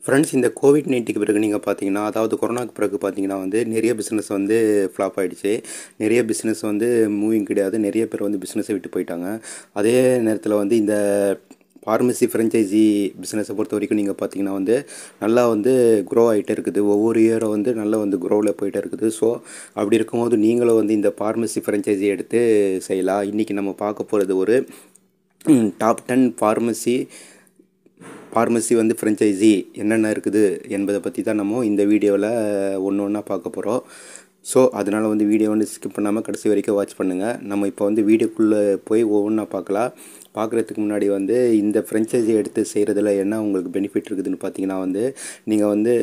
Friends, இந்த கோவிட்-19க்கு பிறகு நீங்கள் பார்த்தீங்கன்னா, அதாவது கொரோனாக்கு பிறகு பார்த்தீங்கன்னா நிறைய பிஸ்னஸ் ஃப்ளாப் ஆகிடுச்சு. நிறைய பிஸ்னஸ் மூவிங் கிடையாது. நிறைய பேர் பிஸ்னஸை விட்டு போயிட்டாங்க. அதே நேரத்தில் இந்த ஃபார்மசி ஃப்ரான்ச்சைஸி பிஸ்னஸை பொறுத்த வரைக்கும் நீங்கள் பார்த்தீங்கன்னா நல்லா க்ரோ ஆகிட்டே இருக்குது. ஒவ்வொரு இயரும் நல்லா க்ரோவில் போயிட்டே இருக்குது. ஸோ அப்படி இருக்கும்போது நீங்களும் இந்த ஃபார்மசி ஃப்ரான்ச்சைஸி எடுத்து செய்யலாம். இன்றைக்கி நம்ம பார்க்க போகிறது ஒரு டாப் 10 ஃபார்மசி ஃப்ரான்ச்சைஸி என்னென்ன இருக்குது என்பதை பற்றி தான் நம்ம இந்த வீடியோவில் ஒன்று ஒன்றா பார்க்க போகிறோம். ஸோ அதனால் வீடியோ ஸ்கிப் பண்ணாமல் கடைசி வரைக்கும் வாட்ச் பண்ணுங்கள். நம்ம இப்போ வீடியோக்குள்ளே போய் ஒவ்வொன்றா பார்க்கலாம். பார்க்குறதுக்கு முன்னாடி இந்த ஃப்ரான்ச்சைஸி எடுத்து செய்கிறதுல என்ன உங்களுக்கு பெனிஃபிட் இருக்குதுன்னு பார்த்தீங்கன்னா நீங்கள்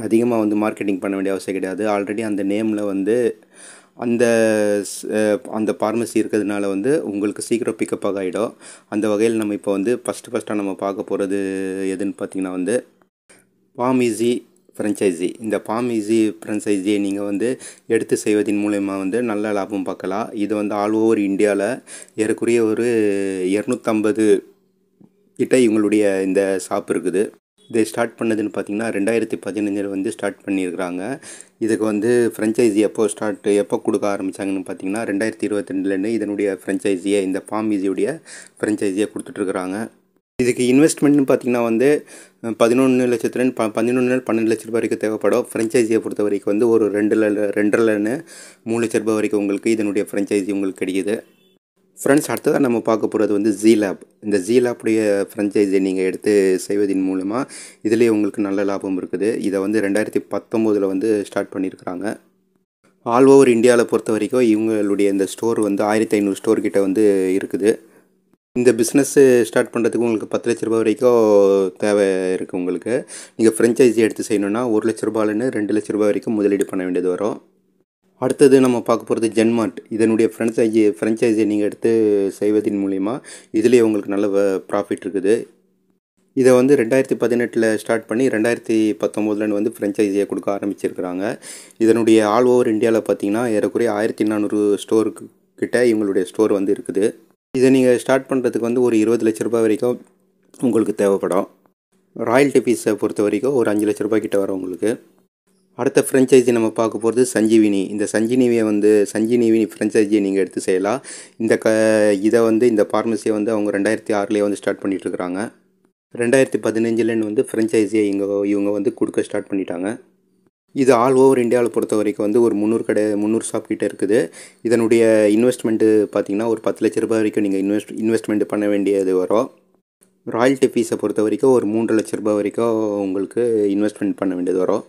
அதிகமாக மார்க்கெட்டிங் பண்ண வேண்டிய அவசியம் கிடையாது. ஆல்ரெடி அந்த நேமில் அந்த அந்த ஃபார்மசி இருக்கிறதுனால உங்களுக்கு சீக்கிரம் பிக்கப் ஆகிடும். அந்த வகையில் நம்ம இப்போ ஃபஸ்ட்டாக நம்ம பார்க்க போகிறது எதுன்னு பார்த்தீங்கன்னா ஃபார்மசி ஃப்ரான்ச்சைஸி. இந்த ஃபார்மசி ஃப்ரான்ச்சைஸியை நீங்கள் எடுத்து செய்வதன் மூலயமா நல்ல லாபம் பார்க்கலாம். இது ஆல் ஓவர் இந்தியாவில் ஏறக்குறைய ஒரு 250 கிட்ட இவங்களுடைய இந்த ஷாப் இருக்குது. இதை ஸ்டார்ட் பண்ணதுன்னு பார்த்தீங்கன்னா 2015 ஸ்டார்ட் பண்ணியிருக்கிறாங்க. இதுக்கு ஃப்ரான்ச்சைஸி எப்போ கொடுக்க ஆரம்பித்தாங்கன்னு பார்த்தீங்கன்னா 2022 இதனுடைய ஃப்ரான்ச்சைஸியை இந்த ஃபார்மசியுடைய ஃப்ரான்ச்சைஸியை கொடுத்துட்ருக்குறாங்க. இதுக்கு இன்வெஸ்ட்மெண்ட்னு பார்த்தீங்கன்னா 11 லட்சத்துலேருந்து 12 லட்ச ரூபாய் வரைக்கும் தேவைப்படும். ஃப்ரான்ச்சைஸியை பொறுத்த வரைக்கும் ஒரு 2.5 3 லட்ச ரூபாய் வரைக்கும் உங்களுக்கு இதனுடைய ஃப்ரான்ச்சைஸி உங்களுக்கு கிடைக்கிது. ஃப்ரெண்ட்ஸ், அடுத்ததாக நம்ம பார்க்க போகிறது ஜீ-லேப். இந்த ஜீ-லேப்புடைய ஃப்ரான்ச்சைஸியை நீங்கள் எடுத்து செய்வதன் மூலமாக இதுலேயே உங்களுக்கு நல்ல லாபம் இருக்குது. இதை 2019 ஸ்டார்ட் பண்ணியிருக்கிறாங்க. ஆல் ஓவர் இந்தியாவில் பொறுத்த வரைக்கும் இவங்களுடைய இந்த ஸ்டோர் 1500 ஸ்டோர் கிட்ட இருக்குது. இந்த பிஸ்னஸ்ஸு ஸ்டார்ட் பண்ணுறதுக்கு உங்களுக்கு 10 லட்ச ரூபாய் வரைக்கும் தேவை இருக்குது. உங்களுக்கு நீங்கள் ஃப்ரான்ச்சைஸி எடுத்து செய்யணுன்னா 1 லட்ச ரூபாயிலேருந்து 2 லட்ச ரூபாய் வரைக்கும் முதலீடு பண்ண வேண்டியது வரும். அடுத்தது நம்ம பார்க்க போகிறது ஜென்மார்ட். இதனுடைய ஃப்ரான்ச்சைஸியை நீங்கள் எடுத்து செய்வதன் மூலிமா இதுலேயே உங்களுக்கு நல்ல ப்ராஃபிட் இருக்குது. இதை 2018 ஸ்டார்ட் பண்ணி 2019 ஃப்ரான்ச்சைஸியை கொடுக்க ஆரம்பிச்சிருக்கிறாங்க. இதனுடைய ஆல் ஓவர் இந்தியாவில் பார்த்தீங்கன்னா ஏறக்குறைய 1400 ஸ்டோருக்கு கிட்ட இவங்களுடைய ஸ்டோர் இருக்குது. இதை நீங்கள் ஸ்டார்ட் பண்ணுறதுக்கு ஒரு 20 லட்ச ரூபாய் வரைக்கும் உங்களுக்கு தேவைப்படும். ராயல்ட்டி ஃபீஸை பொறுத்த வரைக்கும் ஒரு 5 லட்ச ரூபாய் கிட்ட வரும் உங்களுக்கு. அடுத்த ஃப்ரான்ச்சைஸி நம்ம பார்க்க போகிறது சஞ்சீவினி. இந்த சஞ்சீவினி ஃப்ரான்ச்சைஸியை நீங்கள் எடுத்து செய்யலாம். இதை இந்த ஃபார்மசியை அவங்க 2006 ஸ்டார்ட் பண்ணிகிட்ருக்குறாங்க. 2015 ஃப்ரான்ச்சைஸியை இவங்க கொடுக்க ஸ்டார்ட் பண்ணிட்டாங்க. இது ஆல் ஓவர் இந்தியாவில் பொறுத்த வரைக்கும் ஒரு 300 ஷாப் கிட்ட இருக்குது. இதனுடைய இன்வெஸ்ட்மெண்ட்டு பார்த்திங்கன்னா ஒரு 10 லட்ச ரூபாய் வரைக்கும் நீங்கள் இன்வெஸ்ட்மெண்ட் பண்ண வேண்டியது வரும். ராயல்ட்டி ஃபீஸை பொறுத்த வரைக்கும் ஒரு 3 லட்ச ரூபாய் வரைக்கும் உங்களுக்கு இன்வெஸ்ட்மெண்ட் பண்ண வேண்டியது வரும்.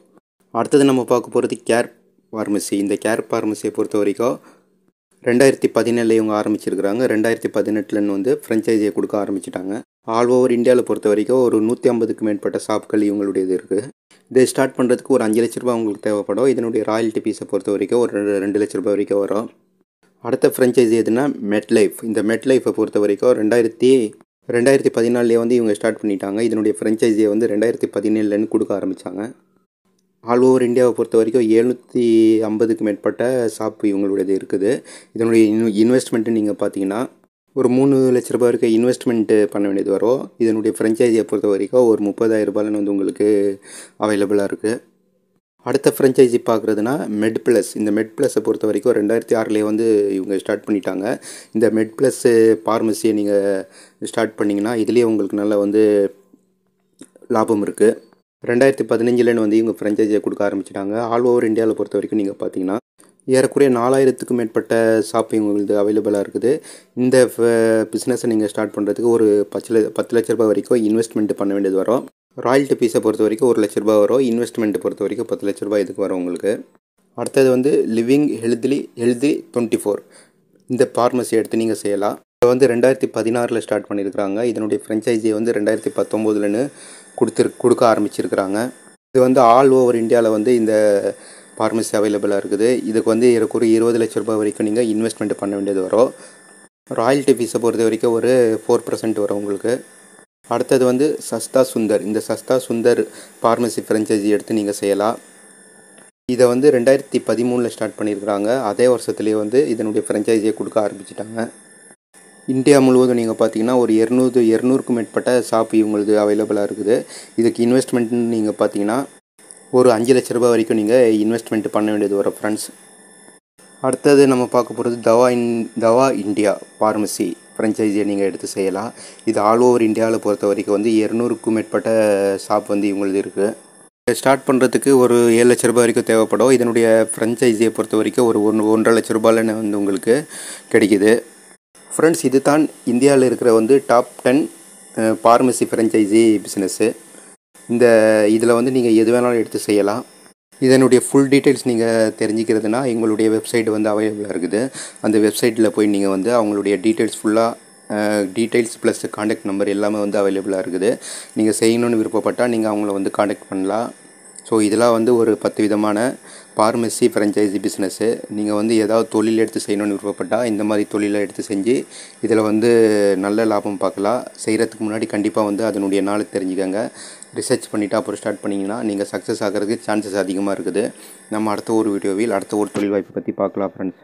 அடுத்தது நம்ம பார்க்க போகிறது கேர் ஃபார்மசி. இந்த கேர் ஃபார்மசியை பொறுத்த வரைக்கும் 2017 இவங்க ஆரம்பிச்சிருக்கிறாங்க. 2018 ஃப்ரான்ச்சைஸியை கொடுக்க ஆரம்பிச்சிட்டாங்க. ஆல் ஓவர் இந்தியாவில் பொறுத்த வரைக்கும் ஒரு 150க்கு மேற்பட்ட ஷாப்கள் இவங்களுடையது இருக்குது. இதை ஸ்டார்ட் பண்ணுறதுக்கு ஒரு 5 லட்ச ரூபாய் உங்களுக்கு தேவைப்படும். இதனுடைய ராயல்ட்டி ஃபீஸை பொறுத்த வரைக்கும் ஒரு 2 லட்ச ரூபாய் வரைக்கும் வரும். அடுத்த ஃப்ரான்ச்சைஸி எதுனா மெட்லைஃப். இந்த மெட்லைஃபை பொறுத்த வரைக்கும் 2014 இவங்க ஸ்டார்ட் பண்ணிட்டாங்க. இதனுடைய ஃப்ரான்ச்சைஸியை 2017 கொடுக்க ஆரம்பித்தாங்க. ஆல் ஓவர் இந்தியாவை பொறுத்த வரைக்கும் 750க்கு மேற்பட்ட ஷாப் இவங்களுடையது இருக்குது. இதனுடைய இன்வெஸ்ட்மெண்ட்டு நீங்கள் பார்த்தீங்கன்னா ஒரு 3 லட்ச ரூபாய் வரைக்கும் இன்வெஸ்ட்மெண்ட்டு பண்ண வேண்டியது வரும். இதனுடைய ஃப்ரான்ச்சைஸியை பொறுத்த வரைக்கும் ஒரு 30,000 ரூபாயிலேருந்து உங்களுக்கு அவைலபிளாக இருக்குது. அடுத்த ஃப்ரான்ச்சைஸி பார்க்குறதுனா மெட்ப்ளஸ். இந்த மெட்ப்ளஸை பொறுத்த வரைக்கும் 2006 இவங்க ஸ்டார்ட் பண்ணிட்டாங்க. இந்த மெட்ப்ளஸ் ஃபார்மசியை நீங்கள் ஸ்டார்ட் பண்ணிங்கன்னா இதுலேயே உங்களுக்கு நல்ல லாபம் இருக்குது. 2015 இவங்க ஃப்ரான்ச்சைஸியை கொடுக்க ஆரம்பிச்சிட்டாங்க. ஆல் ஓவர் இந்தியாவில் பொறுத்த வரைக்கும் நீங்கள் பார்த்தீங்கன்னா ஏறக்குறைய 4000க்கு மேற்பட்ட ஷாப் இவங்களுக்கு அவைலபிளாக இருக்குது. இந்த பிஸ்னஸை நீங்கள் ஸ்டார்ட் பண்ணுறதுக்கு ஒரு 10 லட்ச ரூபாய் வரைக்கும் இன்வெஸ்ட்மெண்ட் பண்ண வேண்டியது வரும். ராயல்ட்டி ஃபீஸை பொறுத்த வரைக்கும் 1 லட்ச ரூபாய் வரும். இன்வெஸ்ட்மெண்ட்டை பொறுத்த வரைக்கும் 10 லட்ச ரூபாய் இதுக்கு வரும் உங்களுக்கு. அடுத்தது லிவிங் ஹெல்தி 24. இந்த ஃபார்மசி எடுத்து நீங்கள் செய்யலாம். இதை 2016 ஸ்டார்ட் பண்ணியிருக்கிறாங்க. இதனுடைய ஃப்ரான்ச்சைஸியை 2019 கொடுக்க ஆரம்பிச்சிருக்கிறாங்க. இது ஆல் ஓவர் இந்தியாவில் இந்த ஃபார்மசி அவைலபிளாக இருக்குது. இதுக்கு ஏறக்குறைய 20 லட்ச ரூபாய் வரைக்கும் நீங்கள் இன்வெஸ்ட்மெண்ட் பண்ண வேண்டியது வரும். ராயல்ட்டி ஃபீஸை பொறுத்த வரைக்கும் ஒரு 4% வரும் உங்களுக்கு. அடுத்தது சஸ்தா சுந்தர். இந்த சஸ்தா சுந்தர் ஃபார்மசி ஃப்ரான்ச்சைஸி எடுத்து நீங்கள் செய்யலாம். இதை 2013 ஸ்டார்ட் பண்ணியிருக்கிறாங்க. அதே வருஷத்துலேயே இதனுடைய ஃப்ரான்ச்சைஸியை கொடுக்க ஆரம்பிச்சிட்டாங்க. இந்தியா முழுவதும் நீங்கள் பார்த்தீங்கன்னா ஒரு 200க்கும் மேற்பட்ட ஷாப் இவங்களுக்கு அவைலபிளாக இருக்குது. இதுக்கு இன்வெஸ்ட்மெண்ட்னு நீங்கள் பார்த்தீங்கன்னா ஒரு 5 லட்ச ரூபாய் வரைக்கும் நீங்கள் இன்வெஸ்ட்மெண்ட் பண்ண வேண்டியது வரும் ஃப்ரெண்ட்ஸ். அடுத்தது நம்ம பார்க்க போகிறது தவா இந்தியா ஃபார்மசி ஃப்ரான்ச்சைஸியை நீங்கள் எடுத்து செய்யலாம். இது ஆல் ஓவர் இந்தியாவில் பொறுத்த வரைக்கும் வந்து 200க்கும் மேற்பட்ட ஷாப் வந்து இவங்களது இருக்குது. ஸ்டார்ட் பண்ணுறதுக்கு ஒரு 7 லட்ச ரூபாய் வரைக்கும் தேவைப்படும். இதனுடைய ஃப்ரான்ச்சைஸியை பொறுத்த வரைக்கும் ஒரு 1.5 லட்ச ரூபாயில் வந்து உங்களுக்கு கிடைக்கிது. ஃப்ரெண்ட்ஸ், இது தான் இந்தியாவில் இருக்கிற வந்து டாப் 10 ஃபார்மசி ஃப்ரான்ச்சைஸி பிஸ்னஸ்ஸு. இதில் வந்து நீங்கள் எது வேணாலும் எடுத்து செய்யலாம். இதனுடைய ஃபுல் டீட்டெயில்ஸ் நீங்கள் தெரிஞ்சுக்கிறதுனா எங்களுடைய வெப்சைட் வந்து அவைலபிளாக இருக்குது. அந்த வெப்சைட்டில் போய் நீங்கள் வந்து அவங்களுடைய details details plus contact number எல்லாமே வந்து அவைலபிளாக இருக்குது. நீங்கள் செய்யணும்னு விருப்பப்பட்டால் நீங்கள் அவங்கள வந்து காண்டாக்ட் பண்ணலாம். ஸோ இதெல்லாம் வந்து ஒரு 10 விதமான ஃபார்மசி ஃப்ரான்ச்சைஸி பிஸ்னஸ்ஸு. நீங்கள் வந்து ஏதாவது தொழில் எடுத்து செய்யணும்னு விருப்பப்பட்டால் இந்த மாதிரி தொழிலை எடுத்து செஞ்சு இதில் வந்து நல்ல லாபம் பார்க்கலாம். செய்கிறதுக்கு முன்னாடி கண்டிப்பாக வந்து அதனுடைய நாள் தெரிஞ்சுக்கங்க. ரிசர்ச் பண்ணிவிட்டு அப்புறம் ஸ்டார்ட் பண்ணிங்கன்னா நீங்கள் சக்ஸஸ் ஆகிறதுக்கு சான்சஸ் அதிகமாக இருக்குது. நம்ம அடுத்த ஒரு வீடியோவில் அடுத்த ஒரு தொழில் வாய்ப்பை பற்றி பார்க்கலாம் ஃப்ரெண்ட்ஸ்.